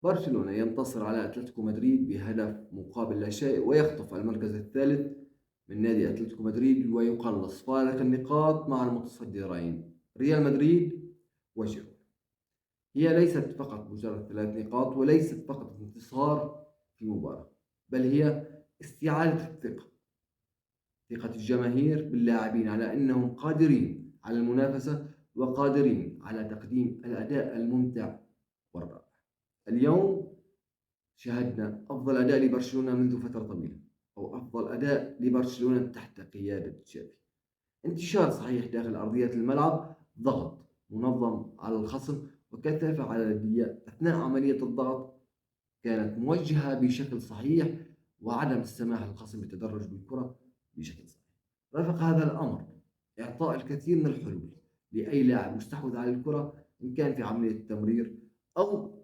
برشلونة ينتصر على أتلتيكو مدريد بهدف مقابل لا شيء ويخطف المركز الثالث من نادي أتلتيكو مدريد ويقلص فارق النقاط مع المتصدرين ريال مدريد وجيرو. هي ليست فقط مجرد 3 نقاط وليست فقط انتصار في مباراة، بل هي استعادة الثقة، ثقة الجماهير باللاعبين على أنهم قادرين على المنافسة وقادرين على تقديم الأداء الممتع والرائع. اليوم شاهدنا أفضل أداء لبرشلونة منذ فترة طويلة، أو أفضل أداء لبرشلونة تحت قيادة تشافي. انتشار صحيح داخل أرضية الملعب، ضغط منظم على الخصم وكثافة عددية أثناء عملية الضغط كانت موجهة بشكل صحيح، وعدم السماح للخصم بالتدرج بالكرة بشكل صحيح. رافق هذا الأمر إعطاء الكثير من الحلول لأي لاعب مستحوذ على الكرة، إن كان في عملية التمرير أو